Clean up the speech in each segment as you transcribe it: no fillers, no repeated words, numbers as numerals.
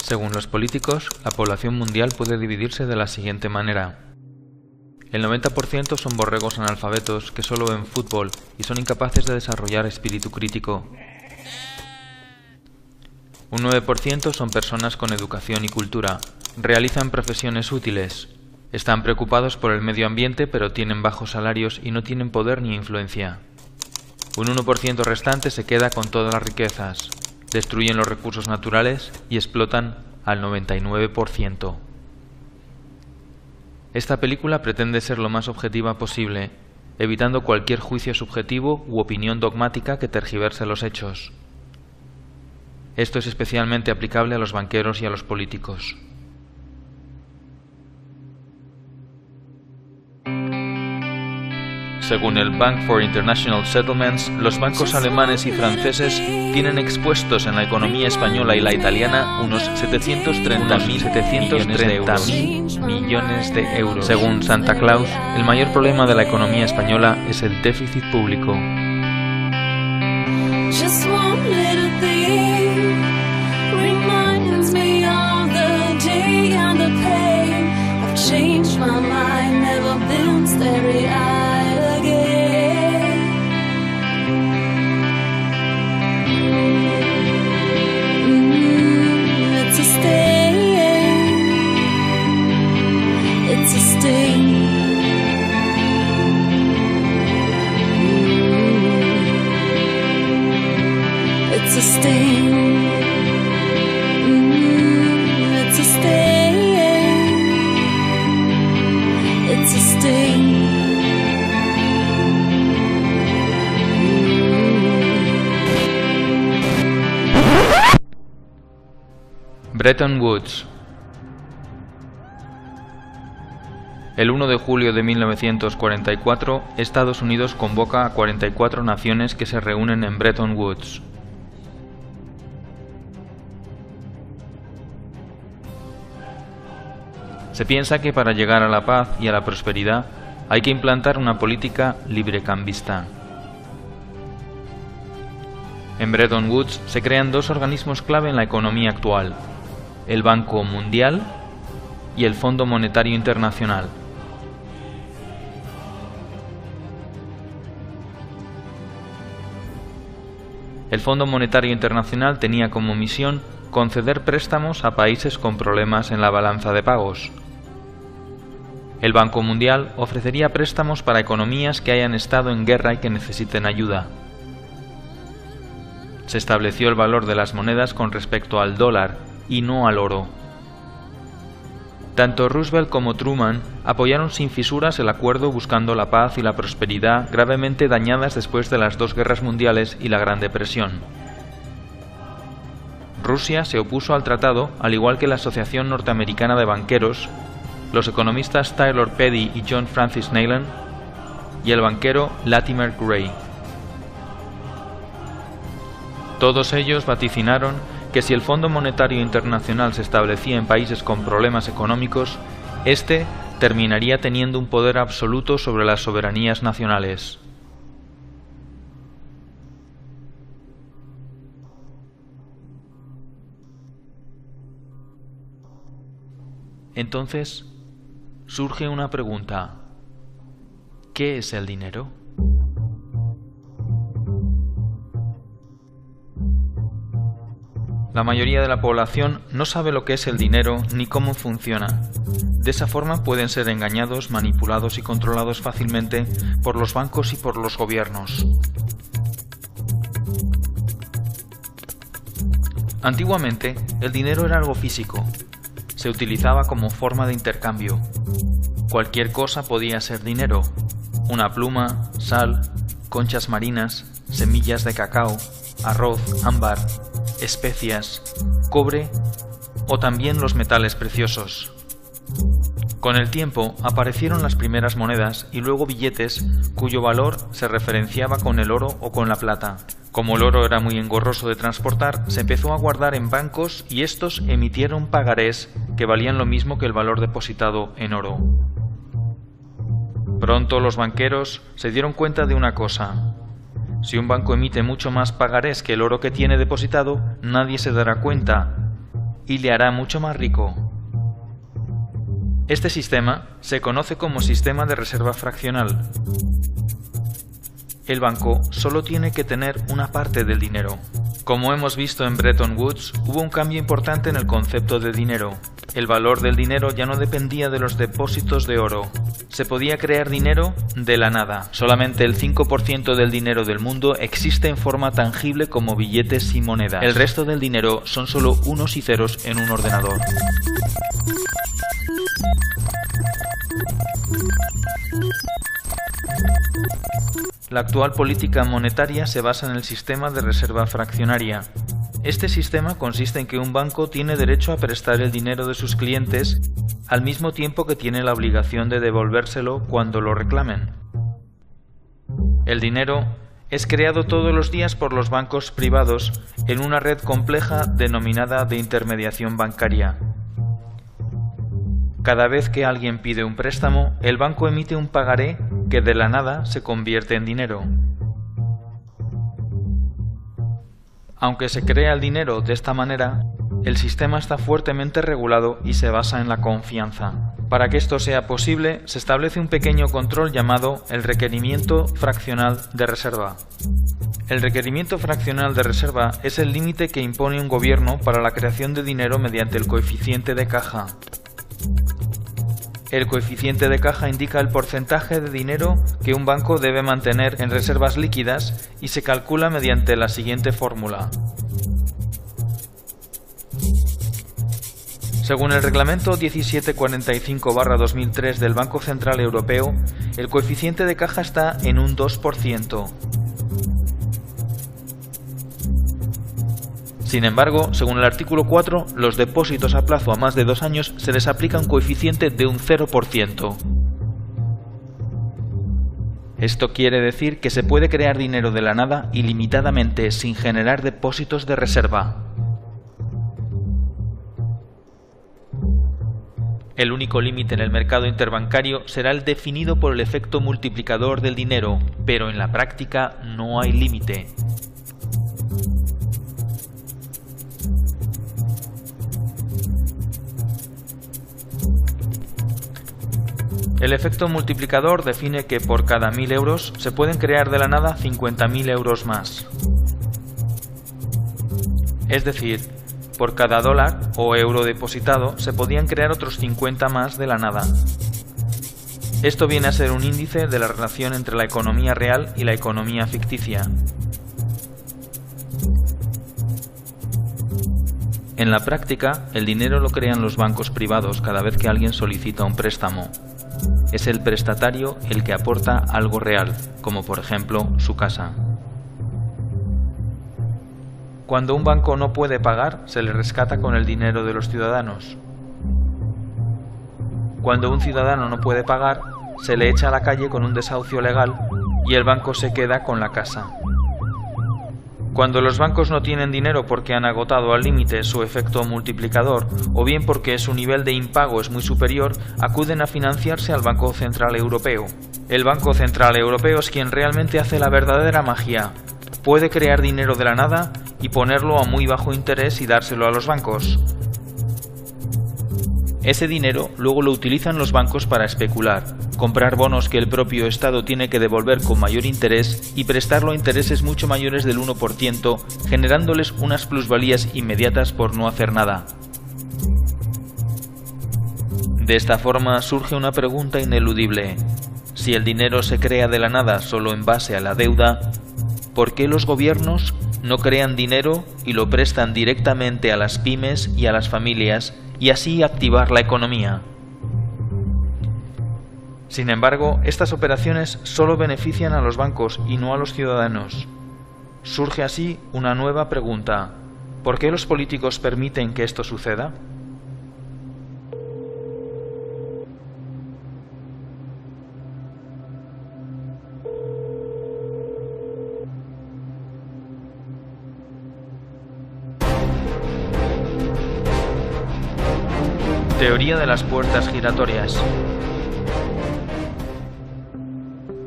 Según los políticos, la población mundial puede dividirse de la siguiente manera. El 90% son borregos analfabetos que solo ven fútbol y son incapaces de desarrollar espíritu crítico. Un 9% son personas con educación y cultura, realizan profesiones útiles, están preocupados por el medio ambiente pero tienen bajos salarios y no tienen poder ni influencia. Un 1% restante se queda con todas las riquezas, destruyen los recursos naturales y explotan al 99%. Esta película pretende ser lo más objetiva posible, evitando cualquier juicio subjetivo u opinión dogmática que tergiverse los hechos. Esto es especialmente aplicable a los banqueros y a los políticos. Según el Bank for International Settlements, los bancos alemanes y franceses tienen expuestos en la economía española y la italiana unos 730.000 millones de euros. Según Santa Claus, el mayor problema de la economía española es el déficit público. Bretton Woods. El 1 de julio de 1944, Estados Unidos convoca a 44 naciones que se reúnen en Bretton Woods. Se piensa que para llegar a la paz y a la prosperidad hay que implantar una política librecambista. En Bretton Woods se crean dos organismos clave en la economía actual: el Banco Mundial y el Fondo Monetario Internacional. El Fondo Monetario Internacional tenía como misión conceder préstamos a países con problemas en la balanza de pagos. El Banco Mundial ofrecería préstamos para economías que hayan estado en guerra y que necesiten ayuda. Se estableció el valor de las monedas con respecto al dólar y no al oro. Tanto Roosevelt como Truman apoyaron sin fisuras el acuerdo buscando la paz y la prosperidad gravemente dañadas después de las dos guerras mundiales y la Gran Depresión. Rusia se opuso al tratado, al igual que la Asociación Norteamericana de Banqueros, los economistas Taylor Petty y John Francis Neyland y el banquero Latimer Gray. Todos ellos vaticinaron que si el Fondo Monetario Internacional se establecía en países con problemas económicos, este terminaría teniendo un poder absoluto sobre las soberanías nacionales. Entonces, surge una pregunta: ¿qué es el dinero? La mayoría de la población no sabe lo que es el dinero ni cómo funciona. De esa forma pueden ser engañados, manipulados y controlados fácilmente por los bancos y por los gobiernos. Antiguamente, el dinero era algo físico. Se utilizaba como forma de intercambio. Cualquier cosa podía ser dinero: una pluma, sal, conchas marinas, semillas de cacao, arroz, ámbar, especias, cobre o también los metales preciosos. Con el tiempo aparecieron las primeras monedas y luego billetes cuyo valor se referenciaba con el oro o con la plata. Como el oro era muy engorroso de transportar, se empezó a guardar en bancos y estos emitieron pagarés que valían lo mismo que el valor depositado en oro. Pronto los banqueros se dieron cuenta de una cosa: si un banco emite mucho más pagarés que el oro que tiene depositado, nadie se dará cuenta, y le hará mucho más rico. Este sistema se conoce como sistema de reserva fraccional. El banco solo tiene que tener una parte del dinero. Como hemos visto en Bretton Woods, hubo un cambio importante en el concepto de dinero. El valor del dinero ya no dependía de los depósitos de oro. Se podía crear dinero de la nada. Solamente el 5% del dinero del mundo existe en forma tangible como billetes y monedas. El resto del dinero son solo unos y ceros en un ordenador. La actual política monetaria se basa en el sistema de reserva fraccionaria. Este sistema consiste en que un banco tiene derecho a prestar el dinero de sus clientes al mismo tiempo que tiene la obligación de devolvérselo cuando lo reclamen. El dinero es creado todos los días por los bancos privados en una red compleja denominada de intermediación bancaria. Cada vez que alguien pide un préstamo, el banco emite un pagaré que de la nada se convierte en dinero. Aunque se crea el dinero de esta manera, el sistema está fuertemente regulado y se basa en la confianza. Para que esto sea posible, se establece un pequeño control llamado el requerimiento fraccional de reserva. El requerimiento fraccional de reserva es el límite que impone un gobierno para la creación de dinero mediante el coeficiente de caja. El coeficiente de caja indica el porcentaje de dinero que un banco debe mantener en reservas líquidas y se calcula mediante la siguiente fórmula. Según el reglamento 1745/2003 del Banco Central Europeo, el coeficiente de caja está en un 2%. Sin embargo, según el artículo 4, los depósitos a plazo a más de 2 años se les aplica un coeficiente de un 0%. Esto quiere decir que se puede crear dinero de la nada ilimitadamente sin generar depósitos de reserva. El único límite en el mercado interbancario será el definido por el efecto multiplicador del dinero, pero en la práctica no hay límite. El efecto multiplicador define que por cada 1000 euros se pueden crear de la nada 50.000 euros más. Es decir, por cada dólar o euro depositado se podían crear otros 50 más de la nada. Esto viene a ser un índice de la relación entre la economía real y la economía ficticia. En la práctica, el dinero lo crean los bancos privados cada vez que alguien solicita un préstamo. Es el prestatario el que aporta algo real, como por ejemplo su casa. Cuando un banco no puede pagar, se le rescata con el dinero de los ciudadanos. Cuando un ciudadano no puede pagar, se le echa a la calle con un desahucio legal y el banco se queda con la casa. Cuando los bancos no tienen dinero porque han agotado al límite su efecto multiplicador o bien porque su nivel de impago es muy superior, acuden a financiarse al Banco Central Europeo. El Banco Central Europeo es quien realmente hace la verdadera magia. Puede crear dinero de la nada y ponerlo a muy bajo interés y dárselo a los bancos. Ese dinero luego lo utilizan los bancos para especular, comprar bonos que el propio Estado tiene que devolver con mayor interés y prestarlo a intereses mucho mayores del 1%, generándoles unas plusvalías inmediatas por no hacer nada. De esta forma surge una pregunta ineludible. Si el dinero se crea de la nada solo en base a la deuda, ¿por qué los gobiernos no crean dinero y lo prestan directamente a las pymes y a las familias y así activar la economía? Sin embargo, estas operaciones solo benefician a los bancos y no a los ciudadanos. Surge así una nueva pregunta: ¿por qué los políticos permiten que esto suceda? Teoría de las puertas giratorias.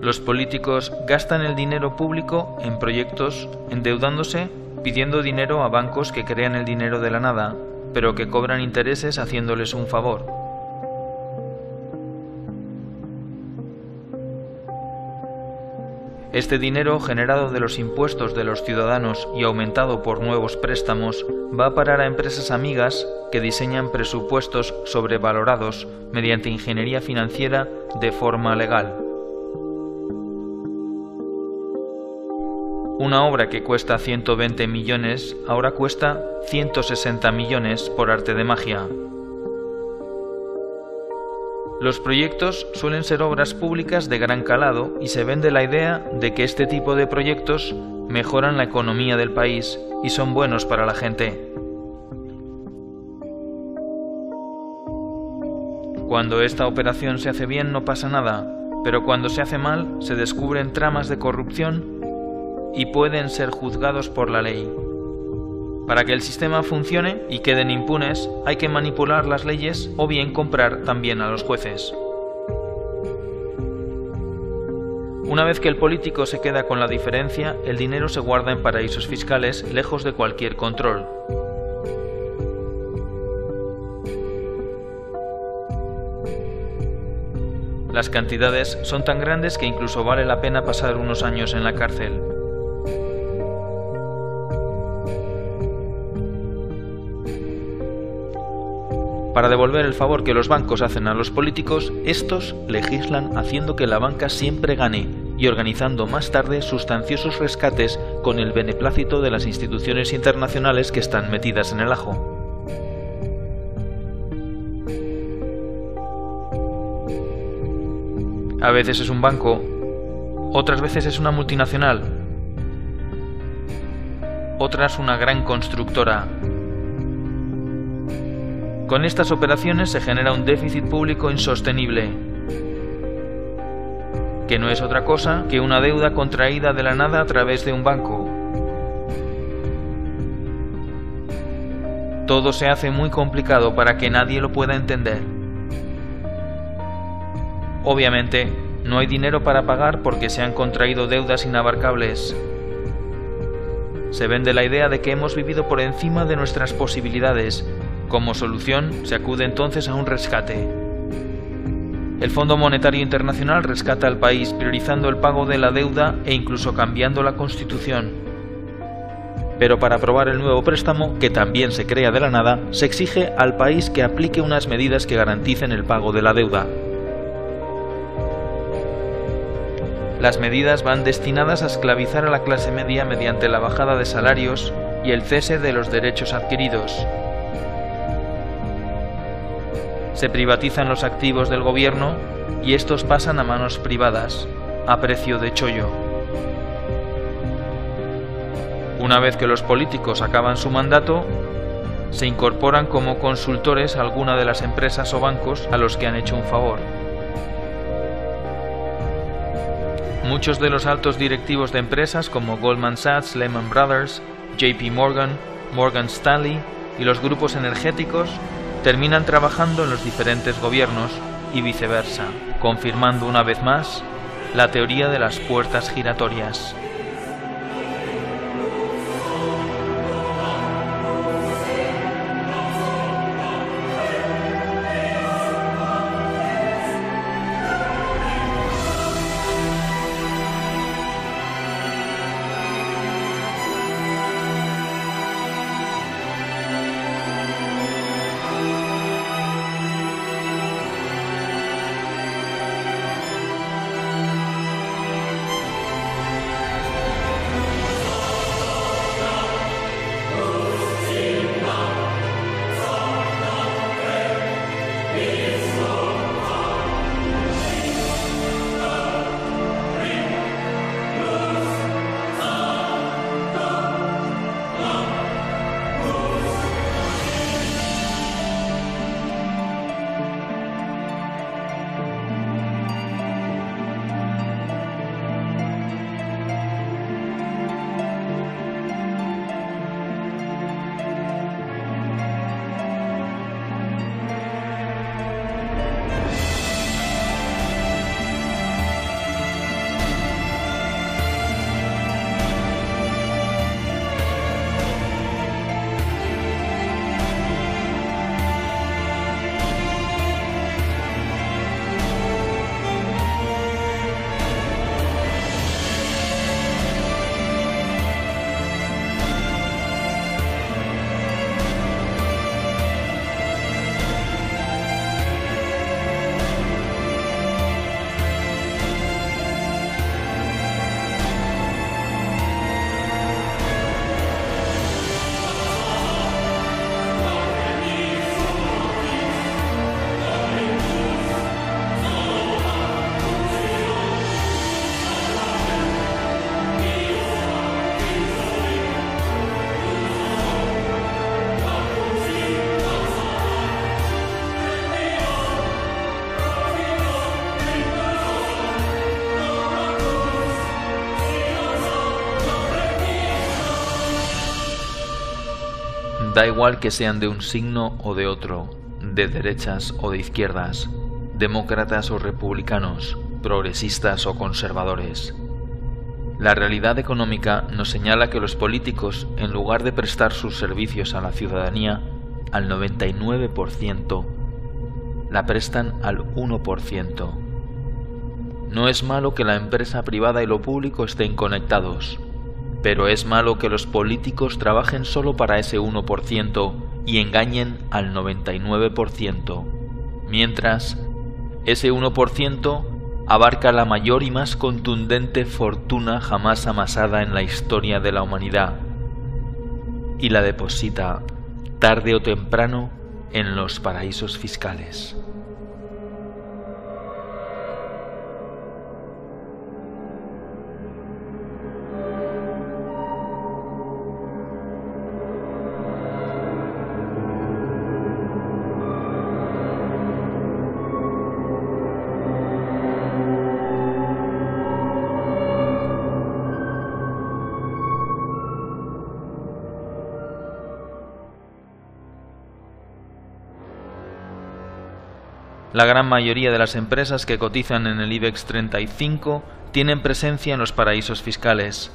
Los políticos gastan el dinero público en proyectos, endeudándose, pidiendo dinero a bancos que crean el dinero de la nada, pero que cobran intereses haciéndoles un favor. Este dinero generado de los impuestos de los ciudadanos y aumentado por nuevos préstamos va a parar a empresas amigas que diseñan presupuestos sobrevalorados mediante ingeniería financiera de forma legal. Una obra que cuesta 120 millones ahora cuesta 160 millones por arte de magia. Los proyectos suelen ser obras públicas de gran calado y se vende la idea de que este tipo de proyectos mejoran la economía del país y son buenos para la gente. Cuando esta operación se hace bien no pasa nada, pero cuando se hace mal se descubren tramas de corrupción y pueden ser juzgados por la ley. Para que el sistema funcione y queden impunes, hay que manipular las leyes o bien comprar también a los jueces. Una vez que el político se queda con la diferencia, el dinero se guarda en paraísos fiscales lejos de cualquier control. Las cantidades son tan grandes que incluso vale la pena pasar unos años en la cárcel. Para devolver el favor que los bancos hacen a los políticos, estos legislan haciendo que la banca siempre gane y organizando más tarde sustanciosos rescates con el beneplácito de las instituciones internacionales que están metidas en el ajo. A veces es un banco, otras veces es una multinacional, otras una gran constructora. Con estas operaciones se genera un déficit público insostenible, que no es otra cosa que una deuda contraída de la nada a través de un banco. Todo se hace muy complicado para que nadie lo pueda entender. Obviamente, no hay dinero para pagar porque se han contraído deudas inabarcables. Se vende la idea de que hemos vivido por encima de nuestras posibilidades. Como solución, se acude entonces a un rescate. El Fondo Monetario Internacional rescata al país priorizando el pago de la deuda e incluso cambiando la Constitución. Pero para aprobar el nuevo préstamo, que también se crea de la nada, se exige al país que aplique unas medidas que garanticen el pago de la deuda. Las medidas van destinadas a esclavizar a la clase media mediante la bajada de salarios y el cese de los derechos adquiridos. Se privatizan los activos del gobierno y estos pasan a manos privadas, a precio de chollo. Una vez que los políticos acaban su mandato, se incorporan como consultores a alguna de las empresas o bancos a los que han hecho un favor. Muchos de los altos directivos de empresas como Goldman Sachs, Lehman Brothers, JP Morgan, Morgan Stanley y los grupos energéticos terminan trabajando en los diferentes gobiernos y viceversa, confirmando una vez más la teoría de las puertas giratorias. Da igual que sean de un signo o de otro, de derechas o de izquierdas, demócratas o republicanos, progresistas o conservadores. La realidad económica nos señala que los políticos, en lugar de prestar sus servicios a la ciudadanía, al 99%, la prestan al 1%. No es malo que la empresa privada y lo público estén conectados, pero es malo que los políticos trabajen solo para ese 1% y engañen al 99%, mientras ese 1% abarca la mayor y más contundente fortuna jamás amasada en la historia de la humanidad y la deposita, tarde o temprano, en los paraísos fiscales. La gran mayoría de las empresas que cotizan en el IBEX 35 tienen presencia en los paraísos fiscales.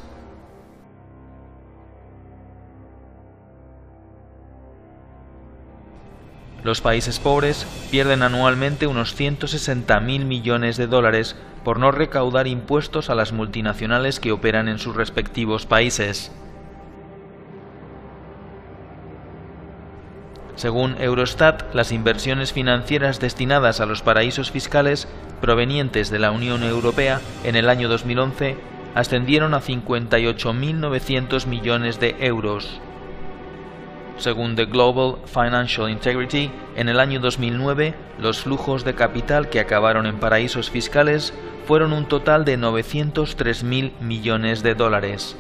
Los países pobres pierden anualmente unos 160.000 millones de dólares por no recaudar impuestos a las multinacionales que operan en sus respectivos países. Según Eurostat, las inversiones financieras destinadas a los paraísos fiscales provenientes de la Unión Europea en el año 2011 ascendieron a 58.900 millones de euros. Según The Global Financial Integrity, en el año 2009, los flujos de capital que acabaron en paraísos fiscales fueron un total de 903.000 millones de dólares.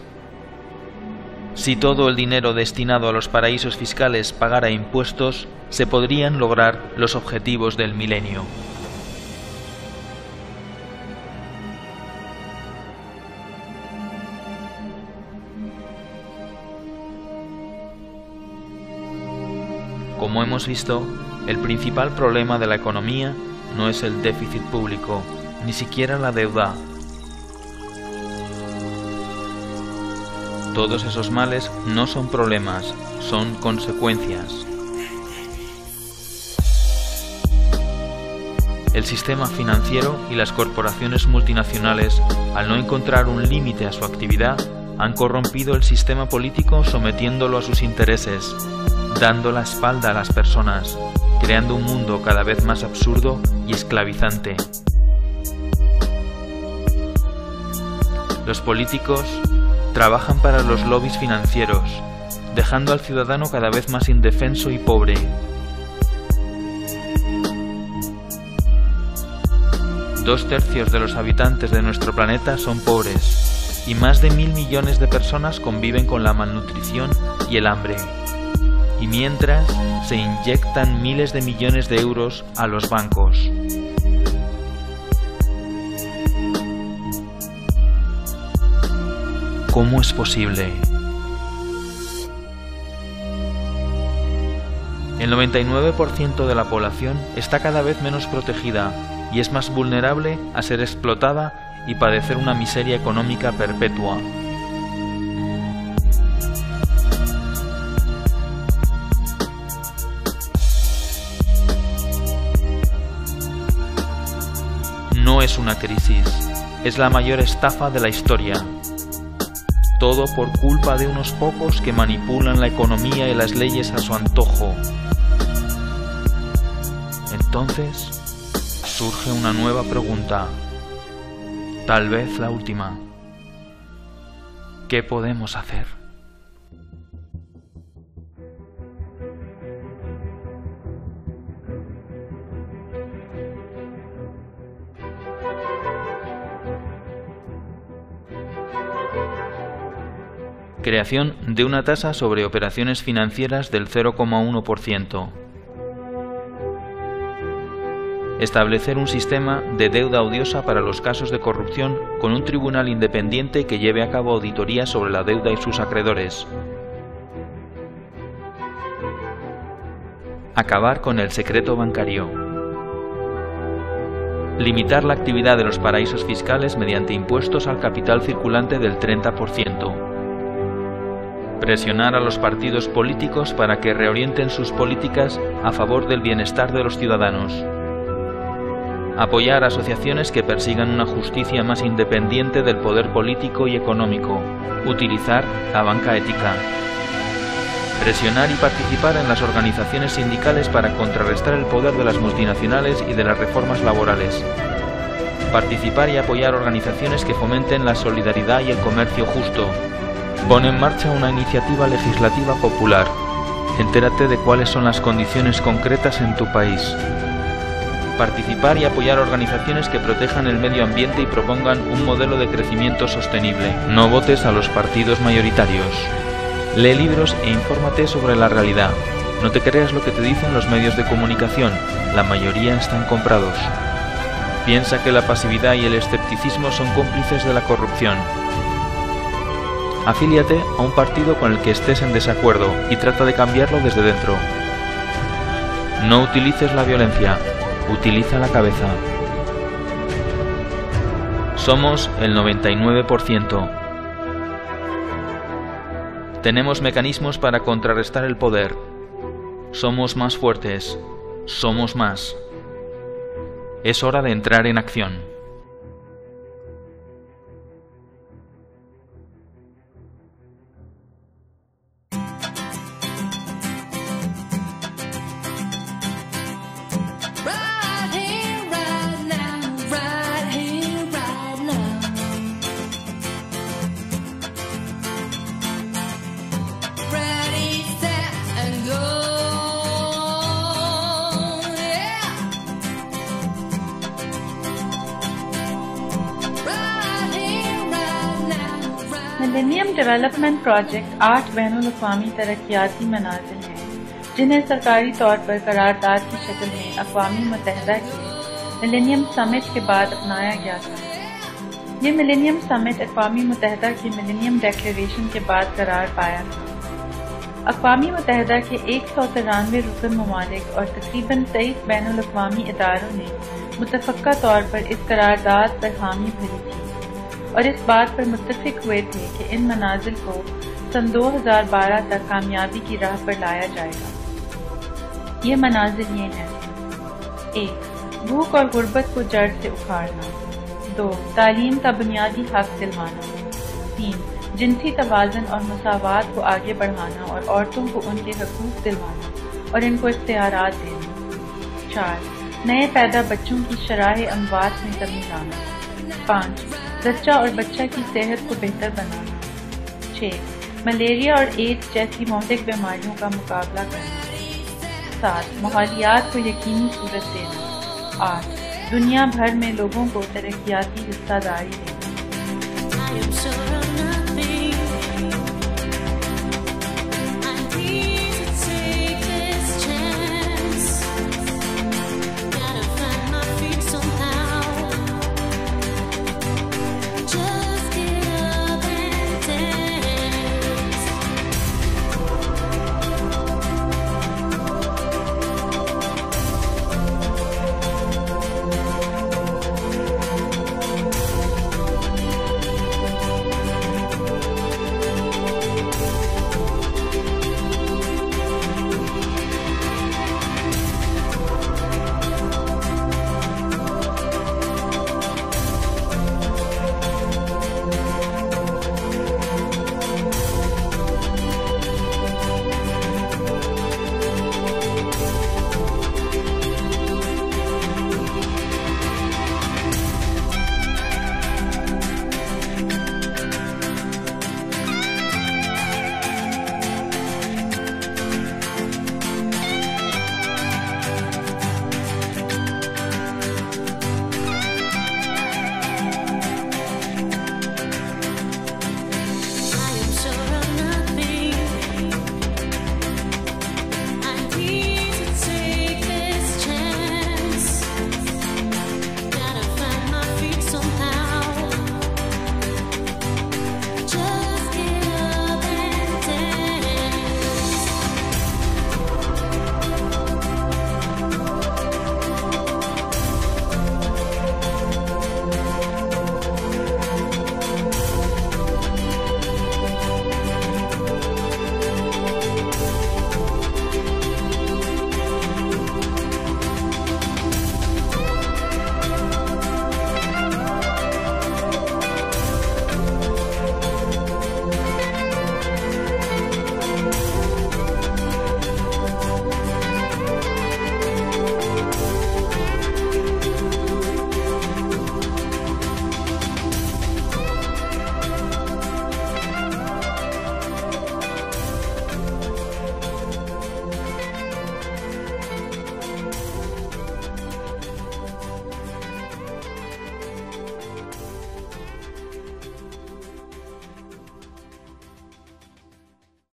Si todo el dinero destinado a los paraísos fiscales pagara impuestos, se podrían lograr los objetivos del milenio. Como hemos visto, el principal problema de la economía no es el déficit público, ni siquiera la deuda. Todos esos males no son problemas, son consecuencias. El sistema financiero y las corporaciones multinacionales, al no encontrar un límite a su actividad, han corrompido el sistema político sometiéndolo a sus intereses, dando la espalda a las personas, creando un mundo cada vez más absurdo y esclavizante. Los políticos trabajan para los lobbies financieros, dejando al ciudadano cada vez más indefenso y pobre. Dos tercios de los habitantes de nuestro planeta son pobres, y más de 1.000 millones de personas conviven con la malnutrición y el hambre. Y mientras, se inyectan miles de millones de euros a los bancos. ¿Cómo es posible? El 99% de la población está cada vez menos protegida y es más vulnerable a ser explotada y padecer una miseria económica perpetua. No es una crisis, es la mayor estafa de la historia. Todo por culpa de unos pocos que manipulan la economía y las leyes a su antojo. Entonces, surge una nueva pregunta, tal vez la última. ¿Qué podemos hacer? Creación de una tasa sobre operaciones financieras del 0,1%. Establecer un sistema de deuda odiosa para los casos de corrupción con un tribunal independiente que lleve a cabo auditoría sobre la deuda y sus acreedores. Acabar con el secreto bancario. Limitar la actividad de los paraísos fiscales mediante impuestos al capital circulante del 30%. Presionar a los partidos políticos para que reorienten sus políticas a favor del bienestar de los ciudadanos. Apoyar asociaciones que persigan una justicia más independiente del poder político y económico. Utilizar la banca ética. Presionar y participar en las organizaciones sindicales para contrarrestar el poder de las multinacionales y de las reformas laborales. Participar y apoyar organizaciones que fomenten la solidaridad y el comercio justo. Pon en marcha una iniciativa legislativa popular. Entérate de cuáles son las condiciones concretas en tu país. Participar y apoyar organizaciones que protejan el medio ambiente y propongan un modelo de crecimiento sostenible. No votes a los partidos mayoritarios. Lee libros e infórmate sobre la realidad. No te creas lo que te dicen los medios de comunicación, la mayoría están comprados. Piensa que la pasividad y el escepticismo son cómplices de la corrupción. Afíliate a un partido con el que estés en desacuerdo y trata de cambiarlo desde dentro. No utilices la violencia, utiliza la cabeza. Somos el 99%. Tenemos mecanismos para contrarrestar el poder. Somos más fuertes. Somos más. Es hora de entrar en acción. Millennium development project 8 बैनुल-अक़वामी तरक्याती मनाज़िल हैं जिन्हें सरकारी तौर पर करारदाद की शक्ल में अक़वामी मुत्तहिदा के मिलेनियम समिट के बाद अपनाया गया था। ये मिलेनियम समिट अक़वामी मुत्तहिदा की मिलेनियम डिक्लेरेशन के बाद करार पाया था। अक़वामी मुत्तहिदा के 193 रुकन ममालिक और तकरीबन 23 बैनुल-अक़वामी इदारों ने मुतफ़क्का तौर पर इस करारदाद पर हामी भरी थी और इस बात पर मुत्तफ़िक हुए थे कि इन मनाज़िल को सन 2012 तक कामयाबी की राह पर लाया जाएगा। ये मनाज़िल ये हैं: 1. भूख और गुर्बत को जड़ से उखाड़ना। 2. तालीम का बुनियादी हक दिलवाना। 3. जिनसी तवाज़ुन और मसावात को आगे बढ़ाना और औरतों को उनके हकूक़ दिलवाना और इनको इख्तियारात देना। 4. नए पैदा बच्चों की शराह अमवात में कमी लाना। 5. बच्चा और बच्चा की सेहत को बेहतर बनाना। 6. मलेरिया और एड्स जैसी मौलिक बीमारियों का मुकाबला करना। 7. माहौलियात को यकीनी सूरत देना। 8. दुनिया भर में लोगों को तरक्याती हिस्सादारी देना।